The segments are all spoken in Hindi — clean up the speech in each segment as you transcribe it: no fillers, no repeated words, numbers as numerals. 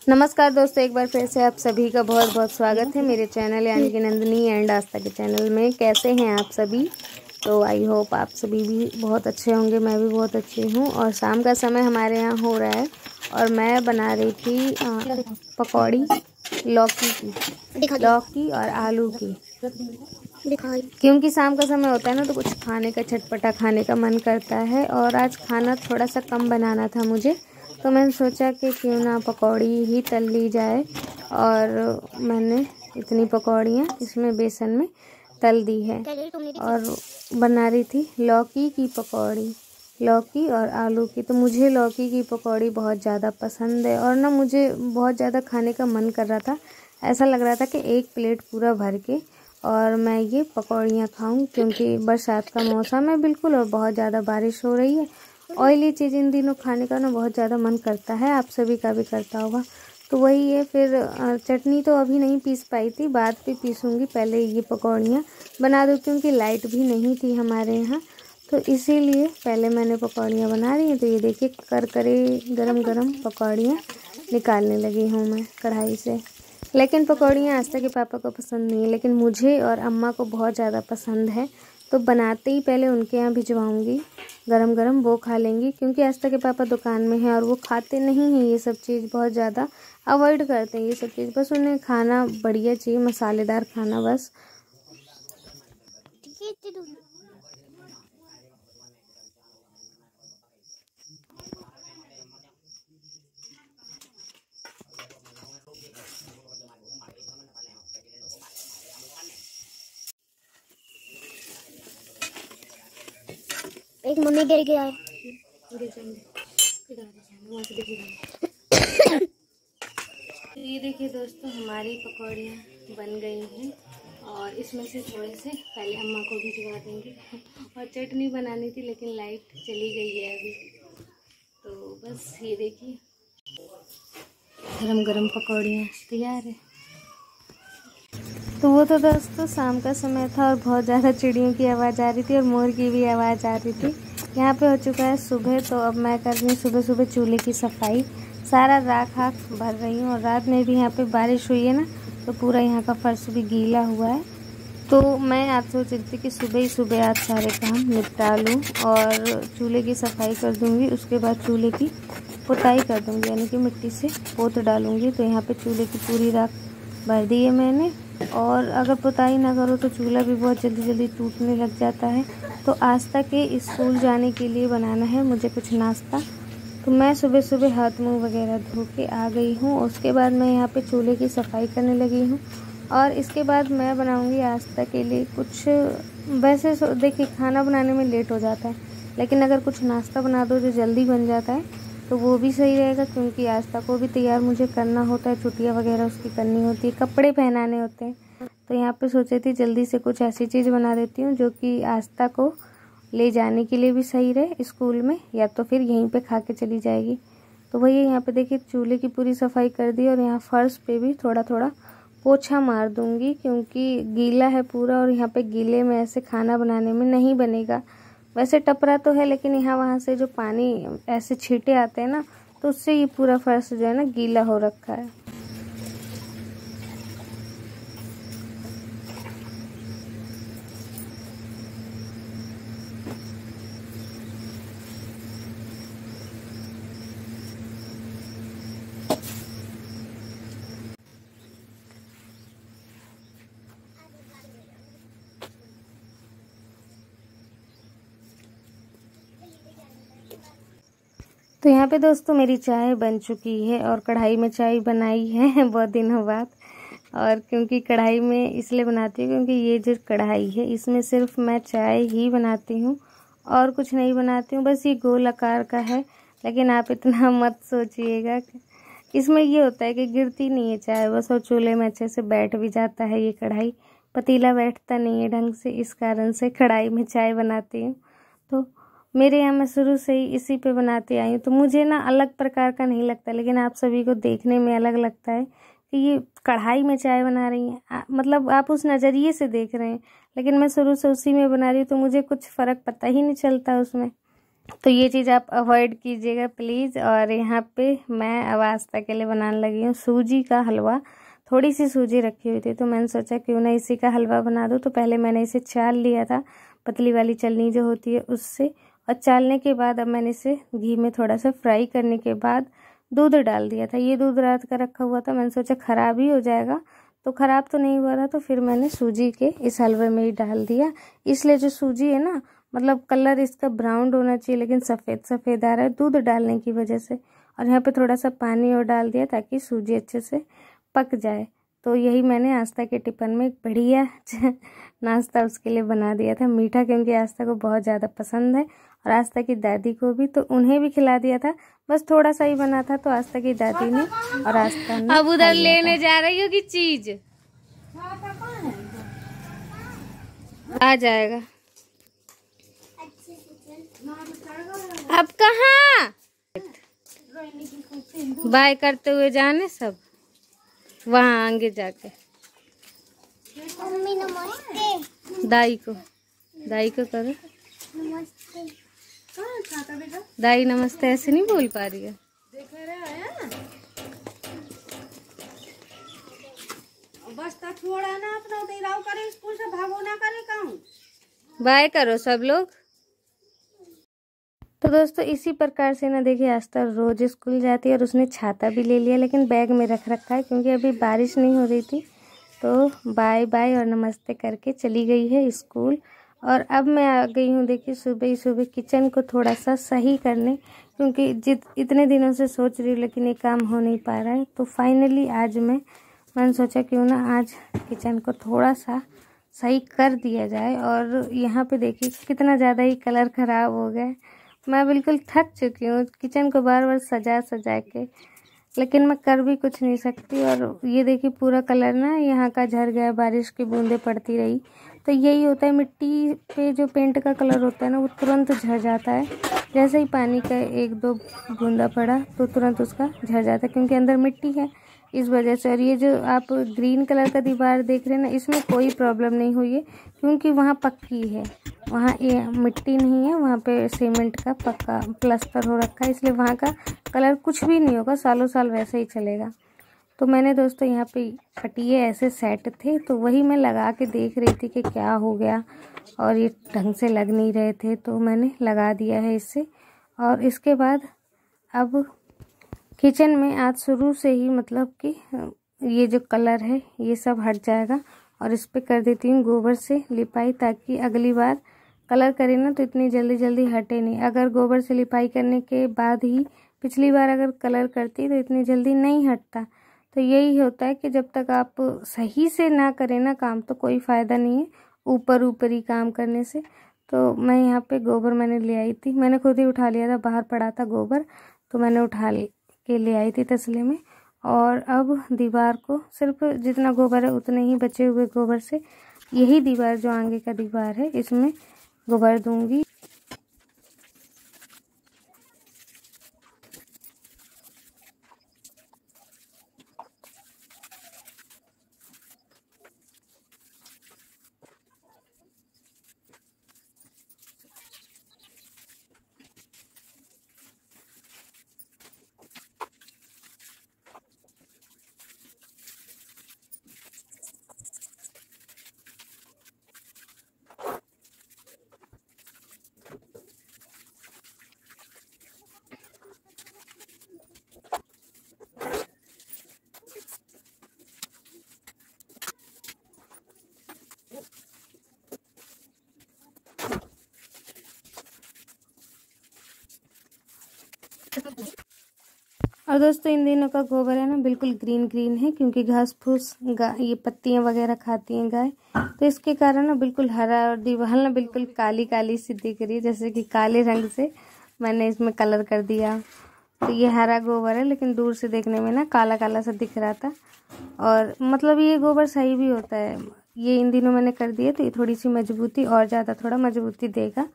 नमस्कार दोस्तों, एक बार फिर से आप सभी का बहुत बहुत स्वागत है मेरे चैनल यानी कि नंदिनी एंड आस्था के चैनल में। कैसे हैं आप सभी? तो आई होप आप सभी भी बहुत अच्छे होंगे। मैं भी बहुत अच्छी हूँ। और शाम का समय हमारे यहाँ हो रहा है और मैं बना रही थी पकौड़ी लौकी और आलू की। क्योंकि शाम का समय होता है ना, तो कुछ खाने का, चटपटा खाने का मन करता है। और आज खाना थोड़ा सा कम बनाना था मुझे, तो मैंने सोचा कि क्यों ना पकौड़ी ही तल ली जाए। और मैंने इतनी पकौड़ियाँ इसमें बेसन में तल दी है और बना रही थी लौकी की पकौड़ी, लौकी और आलू की। तो मुझे लौकी की पकौड़ी बहुत ज़्यादा पसंद है और ना मुझे बहुत ज़्यादा खाने का मन कर रहा था। ऐसा लग रहा था कि एक प्लेट पूरा भर के और मैं ये पकौड़ियाँ खाऊं, क्योंकि बरसात का मौसम है बिल्कुल और बहुत ज़्यादा बारिश हो रही है। ऑयली चीज़ इन दिनों खाने का ना बहुत ज़्यादा मन करता है, आप सभी का भी करता होगा। तो वही है। फिर चटनी तो अभी नहीं पीस पाई थी, बाद पे पीसूँगी। पहले ये पकौड़ियाँ बना दूँ क्योंकि लाइट भी नहीं थी हमारे यहाँ, तो इसीलिए पहले मैंने पकौड़ियाँ बना रही हैं। तो ये देखिए करकरे गरम गरम पकौड़ियाँ निकालने लगी हूँ मैं कढ़ाई से। लेकिन पकौड़ियाँ आस्था के पापा को पसंद नहीं है, लेकिन मुझे और अम्मा को बहुत ज़्यादा पसंद है। तो बनाते ही पहले उनके यहाँ भिजवाऊँगी, गरम गरम वो खा लेंगी। क्योंकि आस्था के पापा दुकान में हैं और वो खाते नहीं हैं ये सब चीज़, बहुत ज़्यादा अवॉइड करते हैं ये सब चीज़। बस उन्हें खाना बढ़िया चाहिए, मसालेदार खाना बस। एक मम्मी गिर गया है। तो ये देखिए दोस्तों, हमारी पकौड़ियाँ बन गई हैं और इसमें से थोड़े से पहले अम्मा को भी भिजवा देंगे। और चटनी बनानी थी लेकिन लाइट चली गई है अभी। तो बस ये देखिए गरम गरम पकौड़ियाँ तैयार है। तो वो तो दोस्तों शाम का समय था और बहुत ज़्यादा चिड़ियों की आवाज़ आ रही थी और मोर की भी आवाज़ आ रही थी। यहाँ पे हो चुका है सुबह, तो अब मैं कर रही हूँ सुबह सुबह चूल्हे की सफाई। सारा राख आख भर रही हूँ और रात में भी यहाँ पे बारिश हुई है ना, तो पूरा यहाँ का फर्श भी गीला हुआ है। तो मैं आज सोच रही थी कि सुबह ही सुबह आज सारे काम निपटा लूँ और चूल्हे की सफाई कर दूँगी। उसके बाद चूल्हे की पुताई कर दूँगी, यानी कि मिट्टी से पोत डालूँगी। तो यहाँ पे चूल्हे की पूरी राख भर दी है मैंने। और अगर पुताई ना करो तो चूल्हा भी बहुत जल्दी जल्दी टूटने लग जाता है। तो आस्था के स्कूल जाने के लिए बनाना है मुझे कुछ नाश्ता। तो मैं सुबह सुबह हाथ मुँह वगैरह धो के आ गई हूँ। उसके बाद मैं यहाँ पे चूल्हे की सफाई करने लगी हूँ और इसके बाद मैं बनाऊँगी आस्था के लिए कुछ। वैसे देखिए खाना बनाने में लेट हो जाता है, लेकिन अगर कुछ नाश्ता बना दो जो जल्दी बन जाता है तो वो भी सही रहेगा। क्योंकि आस्था को भी तैयार मुझे करना होता है, छुट्टियाँ वगैरह उसकी करनी होती है, कपड़े पहनाने होते हैं। तो यहाँ पे सोची थी जल्दी से कुछ ऐसी चीज़ बना देती हूँ जो कि आस्था को ले जाने के लिए भी सही रहे स्कूल में, या तो फिर यहीं पे खा के चली जाएगी। तो वही यहाँ पे देखिए चूल्हे की पूरी सफाई कर दी और यहाँ फर्श पे भी थोड़ा थोड़ा पोछा मार दूँगी, क्योंकि गीला है पूरा और यहाँ पे गीले में ऐसे खाना बनाने में नहीं बनेगा। वैसे टपरा तो है, लेकिन यहाँ वहाँ से जो पानी ऐसे छींटे आते हैं ना, तो उससे ये पूरा फर्श जो है ना गीला हो रखा है। तो यहाँ पे दोस्तों मेरी चाय बन चुकी है और कढ़ाई में चाय बनाई है बहुत दिनों बाद। और क्योंकि कढ़ाई में इसलिए बनाती हूँ क्योंकि ये जो कढ़ाई है इसमें सिर्फ मैं चाय ही बनाती हूँ और कुछ नहीं बनाती हूँ। बस ये गोल आकार का है, लेकिन आप इतना मत सोचिएगा। इसमें ये होता है कि गिरती नहीं है चाय बस, और चूल्हे में अच्छे से बैठ भी जाता है ये कढ़ाई। पतीला बैठता नहीं है ढंग से, इस कारण से कढ़ाई में चाय बनाती हूँ। तो मेरे यहाँ मैं शुरू से ही इसी पे बनाती आई हूँ, तो मुझे ना अलग प्रकार का नहीं लगता, लेकिन आप सभी को देखने में अलग लगता है कि ये कढ़ाई में चाय बना रही हैं। मतलब आप उस नज़रिए से देख रहे हैं, लेकिन मैं शुरू से उसी में बना रही हूँ, तो मुझे कुछ फ़र्क पता ही नहीं चलता उसमें। तो ये चीज़ आप अवॉइड कीजिएगा प्लीज़। और यहाँ पे मैं अब आस्था के लिए बनाने लगी हूँ सूजी का हलवा। थोड़ी सी सूजी रखी हुई थी तो मैंने सोचा क्यों ना इसी का हलवा बना दूँ। तो पहले मैंने इसे चाल लिया था, पतली वाली चलनी जो होती है उससे, और चालने के बाद अब मैंने इसे घी में थोड़ा सा फ्राई करने के बाद दूध डाल दिया था। ये दूध रात का रखा हुआ था, मैंने सोचा ख़राब ही हो जाएगा, तो ख़राब तो नहीं हुआ था, तो फिर मैंने सूजी के इस हलवे में ही डाल दिया। इसलिए जो सूजी है ना, मतलब कलर इसका ब्राउन होना चाहिए लेकिन सफ़ेद सफ़ेद आ रहा है दूध डालने की वजह से। और यहाँ पे थोड़ा सा पानी और डाल दिया ताकि सूजी अच्छे से पक जाए। तो यही मैंने आस्था के टिफ़िन में एक बढ़िया नाश्ता उसके लिए बना दिया था, मीठा, क्योंकि आस्था को बहुत ज़्यादा पसंद है और आस्था की दादी को भी, तो उन्हें भी खिला दिया था। बस थोड़ा सा ही बना था तो आस्था की दादी ने और आस्था ने अब उधर लेने जा रही होगी चीज, आ जाएगा। अब कहाँ बाय करते हुए जाने सब वहाँ आगे जाके। मम्मी नमस्ते। दाई को करो नमस्ते। दाई नमस्ते ऐसे नहीं बोल पा रही है। बस तो छोड़ा ना अपना तेराव करे, स्कूल से भागो ना करे कहूँ। बाय करो सब लोग। तो दोस्तों इसी प्रकार से ना देखिए आस्था रोज स्कूल जाती है और उसने छाता भी ले लिया लेकिन बैग में रख रखा है क्योंकि अभी बारिश नहीं हो रही थी। तो बाय बाय और नमस्ते करके चली गई है स्कूल। और अब मैं आ गई हूँ देखिए सुबह ही सुबह किचन को थोड़ा सा सही करने, क्योंकि इतने दिनों से सोच रही हूँ लेकिन ये काम हो नहीं पा रहा है। तो फाइनली आज मैंने सोचा क्यों ना आज किचन को थोड़ा सा सही कर दिया जाए। और यहाँ पे देखिए कितना ज़्यादा ही कलर ख़राब हो गया है। मैं बिल्कुल थक चुकी हूँ किचन को बार बार सजा के, लेकिन मैं कर भी कुछ नहीं सकती। और ये देखिए पूरा कलर ना यहाँ का झड़ गया, बारिश की बूंदें पड़ती रही। तो यही होता है, मिट्टी पे जो पेंट का कलर होता है ना वो तुरंत झड़ जाता है। जैसे ही पानी का एक दो बूंदा पड़ा तो तुरंत उसका झड़ जाता है, क्योंकि अंदर मिट्टी है इस वजह से। और ये जो आप ग्रीन कलर का दीवार देख रहे हैं ना, इसमें कोई प्रॉब्लम नहीं हुई है क्योंकि वहाँ पक्की है, वहाँ ये मिट्टी नहीं है, वहाँ पे सीमेंट का पक्का प्लास्टर हो रखा है, इसलिए वहाँ का कलर कुछ भी नहीं होगा, सालों साल वैसे ही चलेगा। तो मैंने दोस्तों यहाँ पे पटिए ऐसे सेट थे तो वही मैं लगा के देख रही थी कि क्या हो गया, और ये ढंग से लग नहीं रहे थे तो मैंने लगा दिया है इससे। और इसके बाद अब किचन में आज शुरू से ही मतलब कि ये जो कलर है ये सब हट जाएगा। और इस पे कर देती हूँ गोबर से लिपाई, ताकि अगली बार कलर करें ना तो इतनी जल्दी जल्दी हटे नहीं। अगर गोबर से लिपाई करने के बाद ही पिछली बार अगर कलर करती तो इतनी जल्दी नहीं हटता। तो यही होता है कि जब तक आप सही से ना करें ना काम तो कोई फ़ायदा नहीं है ऊपर ही काम करने से। तो मैं यहाँ पे गोबर मैंने ले आई थी, मैंने खुद ही उठा लिया था, बाहर पड़ा था गोबर तो मैंने उठा के ले आई थी तसले में। और अब दीवार को सिर्फ जितना गोबर है उतने ही बचे हुए गोबर से यही दीवार जो आगे का दीवार है इसमें गोबर दूंगी। और दोस्तों इन दिनों का गोबर है ना बिल्कुल ग्रीन ग्रीन है, क्योंकि घास फूस ये पत्तियां वगैरह खाती हैं गाय, तो इसके कारण ना बिल्कुल हरा, और दीवार ना बिल्कुल काली काली सी दिख रही है, जैसे कि काले रंग से मैंने इसमें कलर कर दिया। तो ये हरा गोबर है लेकिन दूर से देखने में ना काला काला सा दिख रहा था। और मतलब ये गोबर सही भी होता है, ये इन दिनों मैंने कर दिया तो ये थोड़ी सी मजबूती और ज़्यादा थोड़ा मजबूती देगा।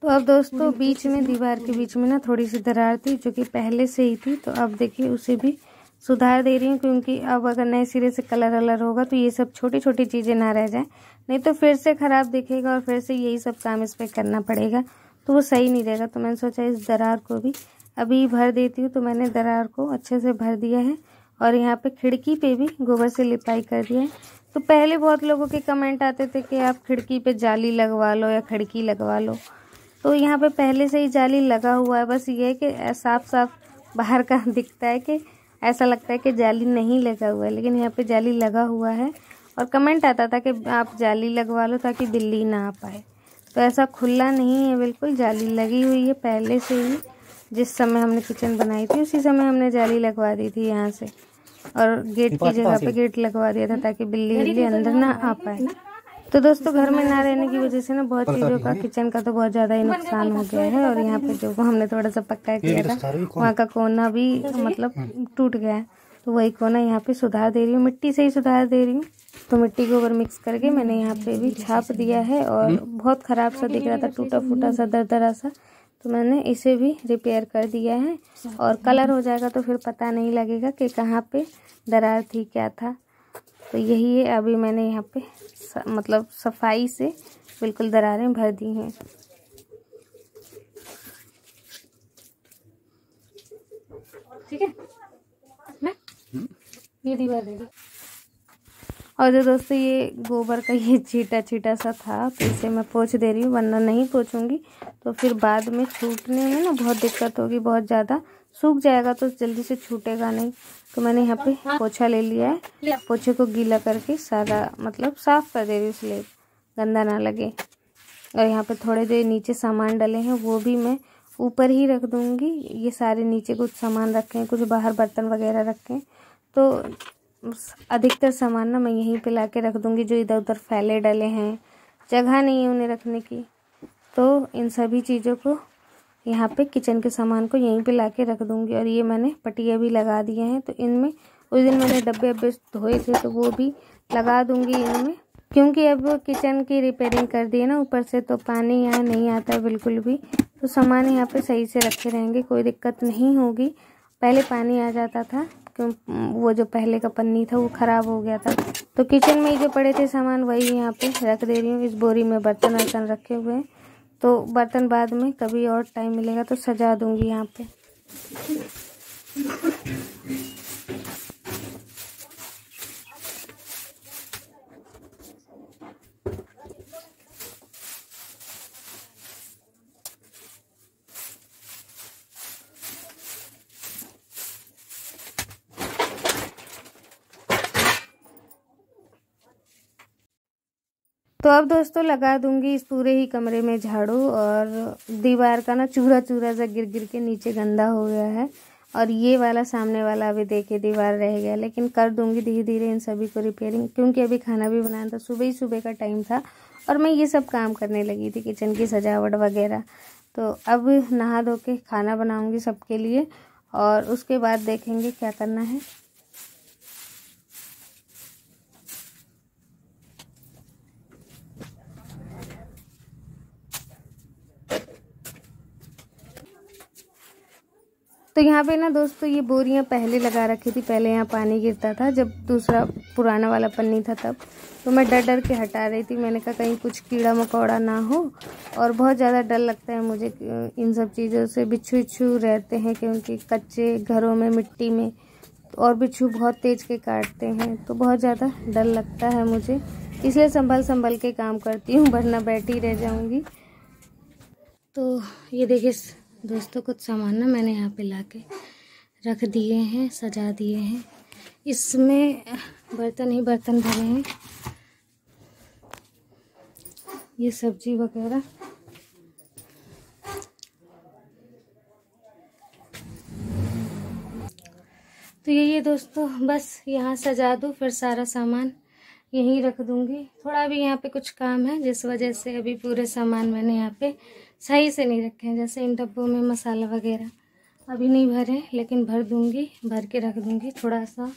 तो तो अब दोस्तों बीच में दीवार के बीच में ना थोड़ी सी दरार थी जो कि पहले से ही थी, तो अब देखिए उसे भी सुधार दे रही हूँ, क्योंकि अब अगर नए सिरे से कलर वलर होगा तो ये सब छोटी छोटी चीज़ें ना रह जाए, नहीं तो फिर से ख़राब दिखेगा और फिर से यही सब काम इस पर करना पड़ेगा, तो वो सही नहीं रहेगा। तो मैंने सोचा इस दरार को भी अभी भर देती हूँ। तो मैंने दरार को अच्छे से भर दिया है और यहाँ पे खिड़की पे भी गोबर से लिपाई कर दिया है। तो पहले बहुत लोगों के कमेंट आते थे कि आप खिड़की पे जाली लगवा लो या खिड़की लगवा लो, तो यहाँ पे पहले से ही जाली लगा हुआ है। बस ये है कि साफ साफ बाहर का दिखता है कि ऐसा लगता है कि जाली नहीं लगा हुआ है, लेकिन यहाँ पे जाली लगा हुआ है। और कमेंट आता था कि आप जाली लगवा लो ताकि बिल्ली ना आ पाए, तो ऐसा खुला नहीं है, बिल्कुल जाली लगी हुई है पहले से ही। जिस समय हमने किचन बनाई थी उसी समय हमने जाली लगवा दी थी यहाँ से, और गेट की जगह पे गेट लगवा दिया था ताकि बिल्ली अंदर ना आ पाए। तो दोस्तों घर में ना रहने की वजह से ना बहुत चीज़ों का, किचन का तो बहुत ज़्यादा ही नुकसान हो गया है। और यहाँ पे जो हमने थोड़ा सा पक्का किया था वहाँ का कोना भी मतलब टूट गया है, तो वही कोना यहाँ पे सुधार दे रही हूँ, मिट्टी से ही सुधार दे रही हूँ। तो मिट्टी गोबर मिक्स करके मैंने यहाँ पे भी छाप दिया है, और बहुत ख़राब सा दिख रहा था, टूटा फूटा सा दरदरा सा, तो मैंने इसे भी रिपेयर कर दिया है। और कलर हो जाएगा तो फिर पता नहीं लगेगा कि कहाँ पे दरार थी, क्या था। तो यही है, अभी मैंने यहाँ पे मतलब सफाई से बिल्कुल दरारें भर दी हैं। ठीक है, ये दीवार दे दी। और जो दोस्तों ये गोबर का ये छीटा छीटा सा था, तो इसे मैं पोंछ दे रही हूँ, वरना नहीं पोंछूंगी तो फिर बाद में छूटने में ना बहुत दिक्कत होगी, बहुत ज़्यादा सूख जाएगा तो जल्दी से छूटेगा नहीं। तो मैंने यहाँ पे पोछा ले लिया है, पोछे को गीला करके सारा मतलब साफ़ कर दे रही हूँ इसलिए गंदा ना लगे। और यहाँ पे थोड़े जो नीचे सामान डले हैं वो भी मैं ऊपर ही रख दूँगी। ये सारे नीचे कुछ सामान रखे हैं, कुछ बाहर बर्तन वगैरह रखे हैं, तो अधिकतर सामान ना मैं यहीं पे लाके रख दूँगी। जो इधर उधर फैले डले हैं, जगह नहीं है उन्हें रखने की, तो इन सभी चीज़ों को यहाँ पे किचन के सामान को यहीं पे लाके रख दूँगी। और ये मैंने पटिया भी लगा दिए हैं, तो इनमें उस दिन मैंने डब्बे वब्बे धोए थे तो वो भी लगा दूँगी इनमें, क्योंकि अब किचन की रिपेयरिंग कर दी है ना ऊपर से, तो पानी यहाँ नहीं आता है बिल्कुल भी, तो सामान यहाँ पे सही से रखे रहेंगे, कोई दिक्कत नहीं होगी। पहले पानी आ जाता था, क्यों वो जो पहले का पन्नी था वो ख़राब हो गया था। तो किचन में ही जो पड़े थे सामान वही यहाँ पे रख दे रही हूँ। इस बोरी में बर्तन वर्तन रखे हुए हैं, तो बर्तन बाद में कभी और टाइम मिलेगा तो सजा दूँगी यहाँ पे। तो अब दोस्तों लगा दूंगी इस पूरे ही कमरे में झाड़ू, और दीवार का ना चूरा चूरा सा गिर गिर के नीचे गंदा हो गया है। और ये वाला सामने वाला अभी देखिए दीवार रह गया, लेकिन कर दूंगी धीरे धीरे इन सभी को रिपेयरिंग, क्योंकि अभी खाना भी बनाना था, सुबह ही सुबह का टाइम था और मैं ये सब काम करने लगी थी, किचन की सजावट वगैरह। तो अब नहा धो के खाना बनाऊँगी सबके लिए, और उसके बाद देखेंगे क्या करना है। तो यहाँ पे ना दोस्तों ये बोरियाँ पहले लगा रखी थी, पहले यहाँ पानी गिरता था जब दूसरा पुराना वाला पन्नी था तब, तो मैं डर डर के हटा रही थी। मैंने कहा कहीं कुछ कीड़ा मकोड़ा ना हो, और बहुत ज़्यादा डर लगता है मुझे इन सब चीज़ों से। बिच्छू विच्छू रहते हैं क्योंकि कच्चे घरों में मिट्टी में, और बिच्छू बहुत तेज़ के काटते हैं, तो बहुत ज़्यादा डर लगता है मुझे, इसलिए संभल संभल के काम करती हूँ, वरना बैठी रह जाऊँगी। तो ये देखिए दोस्तों कुछ सामान ना मैंने यहाँ पे लाके रख दिए हैं, सजा दिए हैं। इसमें बर्तन ही बर्तन भरे हैं, ये सब्जी वगैरह। तो यही दोस्तों, बस यहाँ सजा दूँ फिर सारा सामान यहीं रख दूँगी। थोड़ा भी यहाँ पे कुछ काम है जिस वजह से अभी पूरे सामान मैंने यहाँ पे सही से नहीं रखे हैं। जैसे इन डब्बों में मसाला वगैरह अभी नहीं भरे, लेकिन भर दूँगी, भर के रख दूँगी। थोड़ा सा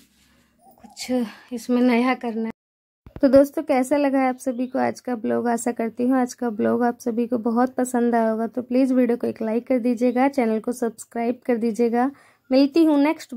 कुछ इसमें नया करना है। तो दोस्तों कैसा लगा है आप सभी को आज का ब्लॉग। आशा करती हूँ आज का ब्लॉग आप सभी को बहुत पसंद आया होगा। तो प्लीज़ वीडियो को एक लाइक कर दीजिएगा, चैनल को सब्सक्राइब कर दीजिएगा। मिलती हूँ नेक्स्ट